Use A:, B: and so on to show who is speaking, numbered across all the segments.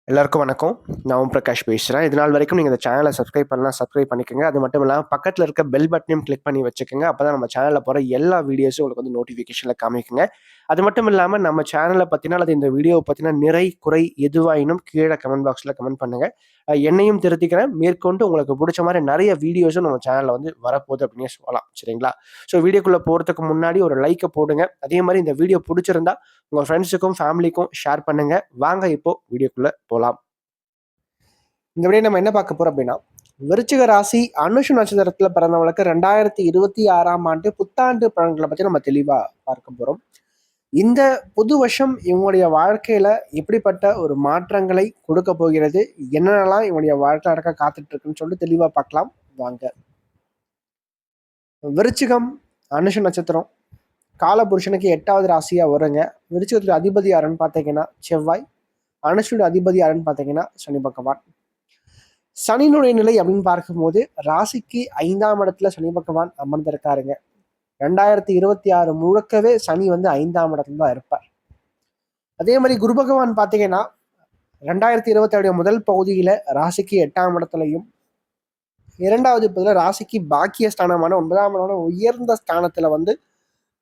A: எல்லாருக்கும் வணக்கம். நான் ஓம் பிரகாஷ் பேசுகிறேன். இது நாள் வரைக்கும் நீங்கள் இந்த சேனலை சப்ஸ்கிரைப் பண்ணலாம், சப்ஸ்கிரைப் பண்ணிக்கோங்க. அது மட்டும் இல்லாமல் பக்கத்தில் இருக்க பெல் பட்டனையும் கிளிக் பண்ணி வச்சுக்கோங்க. அப்போ தான் நம்ம சேனலில் போகிற எல்லா வீடியோஸும் உங்களுக்கு வந்து நோட்டிஃபிகேஷனில் காமிக்குங்க. அது மட்டும் இல்லாமல் நம்ம சேனலை பற்றினா அல்லது இந்த வீடியோவை பற்றினா நிறை குறை எதுவாயினும் கீழே கமெண்ட் பாக்ஸில் கமெண்ட் பண்ணுங்கள். என்னையும் திருத்திக்கிறேன். மேற்கொண்டு உங்களுக்கு பிடிச்ச மாதிரி நிறைய வீடியோஸும் நம்ம சேனலில் வந்து வரப்போகுது அப்படின்னே சொல்லலாம். சரிங்களா? ஸோ வீடியோக்குள்ளே போகிறதுக்கு முன்னாடி ஒரு லைக்கை போடுங்க. அதே மாதிரி இந்த வீடியோ பிடிச்சிருந்தா உங்கள் ஃப்ரெண்ட்ஸுக்கும் ஃபேமிலிக்கும் ஷேர் பண்ணுங்கள். வாங்க இப்போ வீடியோக்குள்ளே போகலாம். இந்த விட நம்ம என்ன பார்க்க போறோம் அப்படின்னா, விருச்சிக ராசி அனுஷ நட்சத்திரத்துல பிறந்தவங்களுக்கு 2026ஆம் ஆண்டு புத்தாண்டு பலன்களை பத்தி நம்ம தெளிவா பார்க்க போறோம். இந்த புது வருஷம் இவங்களுடைய வாழ்க்கையில எப்படிப்பட்ட ஒரு மாற்றங்களை கொடுக்க போகிறது, என்னென்னலாம் இவங்களுடைய வாழ்க்கை நடக்க காத்துட்டு இருக்குன்னு சொல்லிட்டு தெளிவா பார்க்கலாம் வாங்க. விருச்சிகம் அனுஷ நட்சத்திரம் காலபுருஷனுக்கு 8வது ராசியா வருங்க. விருச்சிகத்துடைய அதிபதி யாருன்னு பார்த்தீங்கன்னா செவ்வாய். அனுஷனுடைய அதிபதி யாருன்னு பார்த்தீங்கன்னா சனி பகவான். சனியினுடைய நிலை அப்படின்னு பார்க்கும்போது ராசிக்கு 5ஆம் இடத்துல சனி பகவான் அமர்ந்திருக்காருங்க. 2026 முழுக்கவே சனி வந்து 5ஆம் இடத்துல தான் இருப்பார். அதே மாதிரி குரு பகவான் பார்த்தீங்கன்னா 2027 முதல் பகுதியில ராசிக்கு 8ஆம் இடத்துலையும், 2வது பகுதியில் ராசிக்கு பாக்கிய ஸ்தானமான 9ஆம் இடமான உயர்ந்த ஸ்தானத்துல வந்து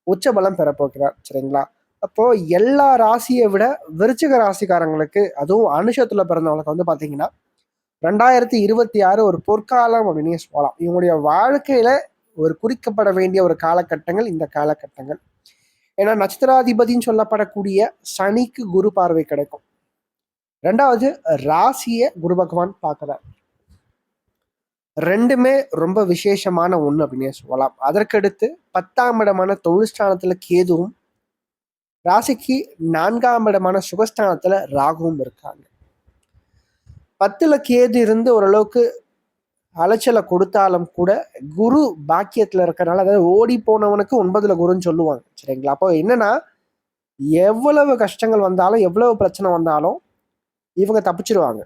A: உச்ச பலம் பெறப்போகிறார். சரிங்களா? அப்போ எல்லா ராசியை விட விருச்சிக ராசிக்காரங்களுக்கு, அதுவும் அனுஷத்துல பிறந்தவங்களுக்கு வந்து பாத்தீங்கன்னா 2026 ஒரு பொற்காலம் அப்படின்னே சொல்லலாம். இவங்களுடைய வாழ்க்கையில ஒரு குறிக்கப்பட வேண்டிய ஒரு காலகட்டங்கள் இந்த காலகட்டங்கள். ஏன்னா நட்சத்திராதிபதினு சொல்லப்படக்கூடிய சனிக்கு குரு பார்வை கிடைக்கும். 2வது ராசியை குரு பகவான் பார்க்கிறார். ரெண்டுமே ரொம்ப விசேஷமான ஒண்ணு அப்படின்னே சொல்லலாம். அதற்கடுத்து 10ஆம் இடமான தொழில் ஸ்தானத்துல கேதுவும், ராசிக்கு 4ஆம் இடமான சுகஸ்தானத்துல ராகுவும் இருக்காங்க. 10ல கேது இருந்து ஓரளவுக்கு அலைச்சலை கொடுத்தாலும் கூட குரு பாக்கியத்துல இருக்கிறனால, அதாவது ஓடி போனவனுக்கு 9ல குருன்னு சொல்லுவாங்க. சரிங்களா? அப்போ என்னன்னா, எவ்வளவு கஷ்டங்கள் வந்தாலும் எவ்வளவு பிரச்சனை வந்தாலும் இவங்க தப்பிச்சிருவாங்க.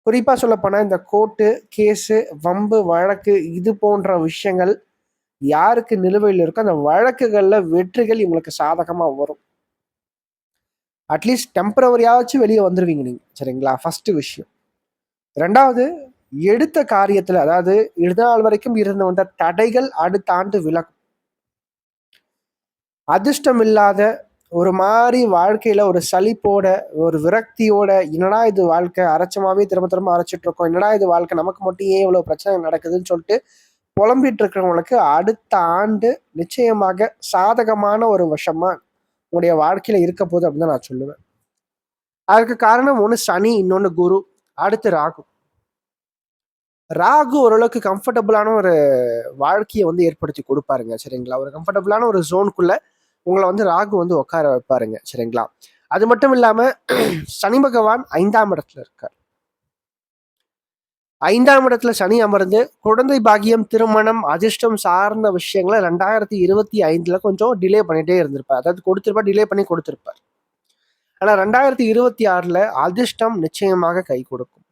A: குறிப்பா சொல்லப்போனா இந்த கோர்ட்டு கேஸு வம்பு வழக்கு இது போன்ற விஷயங்கள் யாருக்கு நிலுவையில் இருக்கோ அந்த வழக்குகள்ல வெற்றிகள் இவங்களுக்கு சாதகமா வரும். அட்லீஸ்ட் டெம்பரவரியாச்சும் வெளியே வந்துருவீங்க நீங்க. சரிங்களா? ஃபர்ஸ்ட் விஷயம். 2வது எடுத்த காரியத்துல, அதாவது இதுநாள் வரைக்கும் இருந்து வந்த தடைகள் அடுத்த ஆண்டு விலகும். அதிர்ஷ்டம் இல்லாத ஒரு மாதிரி வாழ்க்கையில ஒரு சலிப்போட ஒரு விரக்தியோட, என்னடா இது வாழ்க்கை, அரைச்சமாவே திரும்ப திரும்ப அரைச்சிட்டு இருக்கோம், என்னடா இது வாழ்க்கை, நமக்கு மட்டும் ஏன் இவ்வளவு பிரச்சனை நடக்குதுன்னு சொல்லிட்டு புலம்பிட்டு இருக்கிறவங்களுக்கு அடுத்த ஆண்டு நிச்சயமாக சாதகமான ஒரு வருஷமா உங்களுடைய வாழ்க்கையில இருக்க போகுது அப்படின்னு தான் நான் சொல்லுவேன். அதுக்கு காரணம் ஒண்ணு சனி, இன்னொன்னு குரு, அடுத்து ராகு. ராகு ஓரளவுக்கு கம்ஃபர்டபுளான ஒரு வாழ்க்கையை வந்து ஏற்படுத்தி கொடுப்பாருங்க. சரிங்களா? ஒரு கம்ஃபர்டபுளான ஒரு ஜோனுக்குள்ள உங்களை வந்து ராகு வந்து உட்கார வைப்பாருங்க. சரிங்களா? அது மட்டும் இல்லாம சனி பகவான் 5ஆம் இடத்துல இருக்கார். 5ஆம் இடத்துல சனி அமர்ந்து குழந்தை பாக்கியம், திருமணம், அதிர்ஷ்டம் சார்ந்த விஷயங்களை 2025ல கொஞ்சம் டிலே பண்ணிட்டே இருந்திருப்பார். அதாவது கொடுத்திருப்பார், டிலே பண்ணி கொடுத்திருப்பார். ஆனா 2026ல அதிர்ஷ்டம் நிச்சயமாக கை கொடுக்கும்.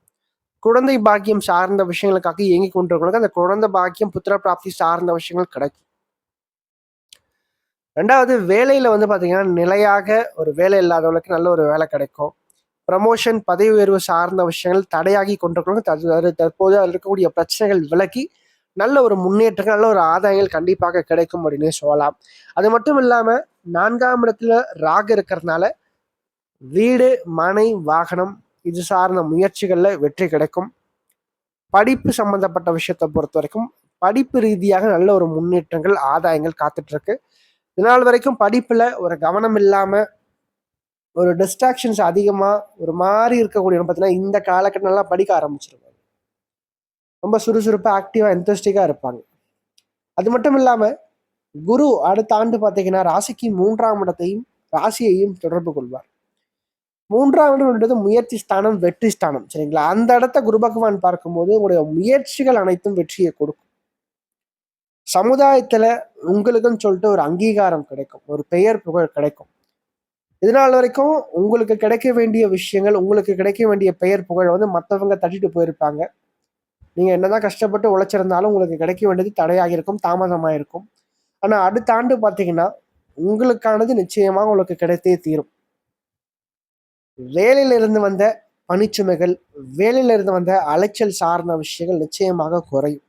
A: குழந்தை பாக்கியம் சார்ந்த விஷயங்களுக்காக இயங்கி கொண்டிருக்கிறவங்களுக்கு அந்த குழந்தை பாக்கியம், புத்திர பிராப்தி சார்ந்த விஷயங்கள் கிடைக்கும். 2வது வேலையில வந்து பாத்தீங்கன்னா நிலையாக ஒரு வேலை இல்லாதவங்களுக்கு நல்ல ஒரு வேலை கிடைக்கும். ப்ரமோஷன், பதவி உயர்வு சார்ந்த விஷயங்கள் தடையாகி கொண்டிருக்கிறவங்க தற்போது அதில் இருக்கக்கூடிய பிரச்சனைகள் விலகி நல்ல ஒரு முன்னேற்றங்கள், நல்ல ஒரு ஆதாயங்கள் கண்டிப்பாக கிடைக்கும் அப்படின்னு சொல்லலாம். அது மட்டும் இல்லாம 4ஆம் இடத்துல ராகு இருக்கிறதுனால வீடு, மனை, வாகனம் இது சார்ந்த முயற்சிகள்ல வெற்றி கிடைக்கும். படிப்பு சம்பந்தப்பட்ட விஷயத்தை பொறுத்த வரைக்கும் படிப்பு ரீதியாக நல்ல ஒரு முன்னேற்றங்கள், ஆதாயங்கள் காத்துட்டு இருக்கு. இதனால் வரைக்கும் படிப்புல ஒரு கவனம் இல்லாம ஒரு டிஸ்ட்ராக்ஷன்ஸ் அதிகமா ஒரு மாதிரி இருக்கக்கூடிய பார்த்தீங்கன்னா இந்த காலகட்டம் நல்லா படிக்க ஆரம்பிச்சிருவாங்க. ரொம்ப சுறுசுறுப்பா, ஆக்டிவா, எந்தஸ்டிக்கா இருப்பாங்க. அது மட்டும் இல்லாம குரு அடுத்த ஆண்டு பார்த்தீங்கன்னா ராசிக்கு 3ஆம் இடத்தையும் ராசியையும் தொடர்பு கொள்வார். 3ஆம் இடம்ன்றது முயற்சி ஸ்தானம், வெற்றி ஸ்தானம். சரிங்களா? அந்த இடத்த குரு பகவான் பார்க்கும்போது உங்களுடைய முயற்சிகள் அனைத்தும் வெற்றியை கொடுக்கும். சமுதாயத்துல உங்களுக்குன்னு சொல்லிட்டு ஒரு அங்கீகாரம் கிடைக்கும், ஒரு பெயர் புகழ் கிடைக்கும். இதனால் வரைக்கும் உங்களுக்கு கிடைக்க வேண்டிய விஷயங்கள், உங்களுக்கு கிடைக்க வேண்டிய பெயர் புகழ் வந்து மற்றவங்க தட்டிட்டு போயிருப்பாங்க. நீங்க என்னதான் கஷ்டப்பட்டு உழைச்சிருந்தாலும் உங்களுக்கு கிடைக்க வேண்டியது தடையாகிருக்கும், தாமதமாயிருக்கும். ஆனா அடுத்த ஆண்டு பார்த்தீங்கன்னா உங்களுக்கானது நிச்சயமா உங்களுக்கு கிடைத்தே தீரும். வேலையில இருந்து வந்த பணிச்சுமைகள், வேலையில இருந்து வந்த அலைச்சல் சார்ந்த விஷயங்கள் நிச்சயமாக குறையும்.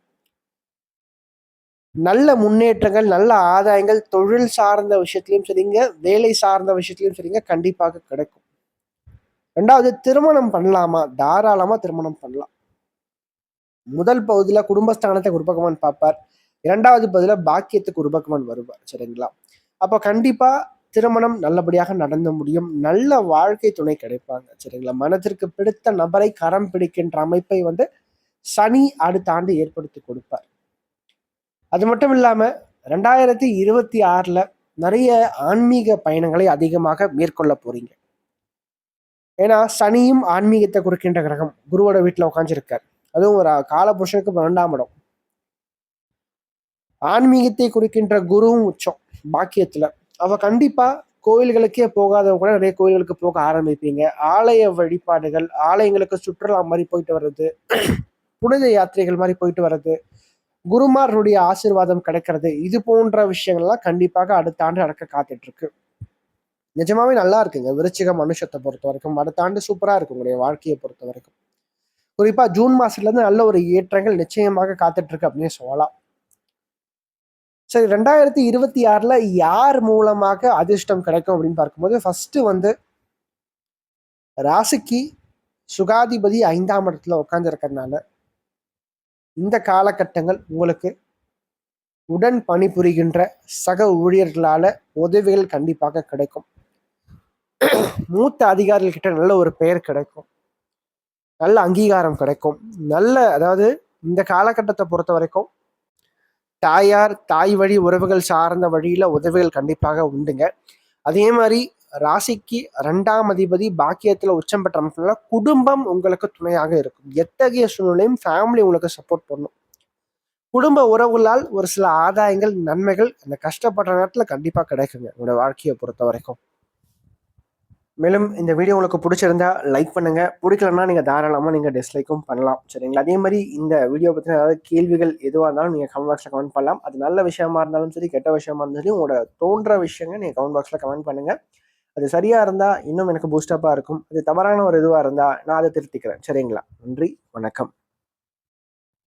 A: நல்ல முன்னேற்றங்கள், நல்ல ஆதாயங்கள் தொழில் சார்ந்த விஷயத்திலையும் சரிங்க, வேலை சார்ந்த விஷயத்திலையும் சரிங்க, கண்டிப்பாக கிடைக்கும். 2வது, திருமணம் பண்ணலாமா? தாராளமா திருமணம் பண்ணலாம். முதல் பகுதியில குடும்பஸ்தானத்தை குரு பகவான் பார்ப்பார். 2வது பகுதியில பாக்கியத்துக்கு குரு பகவான் வருவார். சரிங்களா? அப்போ கண்டிப்பா திருமணம் நல்லபடியாக நடந்து முடியும். நல்ல வாழ்க்கை துணை கிடைப்பாங்க. சரிங்களா? மனதிற்கு பிடித்த நபரை கரம் பிடிக்கின்ற அமைப்பை சனி அடுத்த ஆண்டு ஏற்படுத்தி கொடுப்பார். அது மட்டும் இல்லாம 2026ல நிறைய ஆன்மீக பயணங்களை அதிகமாக மேற்கொள்ள போறீங்க. ஏன்னா சனியும் ஆன்மீகத்தை குறிக்கின்ற கிரகம் குருவோட வீட்டுல உட்காந்துருக்கார். அதுவும் ஒரு காலபுருஷனுக்கு 2ஆம் இடம். ஆன்மீகத்தை குறிக்கின்ற குருவும் உச்சம் பாக்கியத்துல. அவ கண்டிப்பா கோயில்களுக்கே போகாதவங்க கூட நிறைய கோயில்களுக்கு போக ஆரம்பிப்பீங்க. ஆலய வழிபாடுகள், ஆலயங்களுக்கு சுற்றுலா மாதிரி போயிட்டு வர்றது, புனித யாத்திரைகள் மாதிரி போயிட்டு வர்றது, குருமார்களுடைய ஆசீர்வாதம் கிடைக்கிறது, இது போன்ற விஷயங்கள்லாம் கண்டிப்பாக அடுத்த ஆண்டு நடக்க காத்துட்டு இருக்கு. நிஜமாவே நல்லா இருக்குங்க. விருச்சிக மனுஷத்தை பொறுத்த வரைக்கும் அடுத்த ஆண்டு சூப்பரா இருக்கு உங்களுடைய வாழ்க்கையை பொறுத்த வரைக்கும். குறிப்பா ஜூன் மாசத்துல இருந்து நல்ல ஒரு ஏற்றங்கள் நிச்சயமாக காத்துட்டு இருக்கு அப்படின்னு சொல்லலாம். சரி, 2026ல யார் மூலமாக அதிர்ஷ்டம் கிடைக்கும் அப்படின்னு பார்க்கும்போது ஃபர்ஸ்ட் ராசிக்கு சுகாதிபதி 5ஆம் இடத்துல உட்கார்ந்து இருக்கிறதுனால இந்த காலகட்டங்கள் உங்களுக்கு உடன் பணிபுரிகின்ற சக ஊழியர்களால உதவிகள் கண்டிப்பாக கிடைக்கும். மூத்த அதிகாரிகள் கிட்ட நல்ல ஒரு பெயர் கிடைக்கும், நல்ல அங்கீகாரம் கிடைக்கும். அதாவது இந்த காலகட்டத்தை பொறுத்த வரைக்கும் தாயார், தாய் வழி உறவுகள் சார்ந்த வழியில உதவிகள் கண்டிப்பாக உண்டுங்க. அதே மாதிரி ராசிக்கு 2ஆம் அதிபதி பாக்கியத்துல உச்சம் பெற்ற அமைப்புல குடும்பம் உங்களுக்கு துணையாக இருக்கும். எத்தகைய சூழ்நிலையும் ஃபேமிலி உங்களுக்கு சப்போர்ட் பண்ணும். குடும்ப உறவுகளால் ஒரு சில ஆதாயங்கள், நன்மைகள் அந்த கஷ்டப்படுற நேரத்துல கண்டிப்பா கிடைக்குங்க உங்களோட வாழ்க்கையை பொறுத்த வரைக்கும். மேலும் இந்த வீடியோ உங்களுக்கு பிடிச்சிருந்தா லைக் பண்ணுங்க, பிடிக்கலன்னா நீங்க தாராளமா நீங்க டிஸ்லைக்கும் பண்ணலாம். சரிங்களா? அதே மாதிரி இந்த வீடியோ பத்தின ஏதாவது கேள்விகள் எதுவாக இருந்தாலும் நீங்க கமெண்ட் பாக்ஸ்ல கமெண்ட் பண்ணலாம். அது நல்ல விஷயமா இருந்தாலும் சரி, கெட்ட விஷயமா இருந்தாலும் சரி, உங்களோட தோன்ற விஷயங்கள் நீங்க கமெண்ட் பாக்ஸ்ல கமெண்ட் பண்ணுங்க. அது சரியா இருந்தா இன்னும் எனக்கு பூஸ்டப்பா இருக்கும். அது தவறான ஒரு இதுவா இருந்தா நான் அதை திருத்திக்கிறேன். சரிங்களா? நன்றி, வணக்கம்.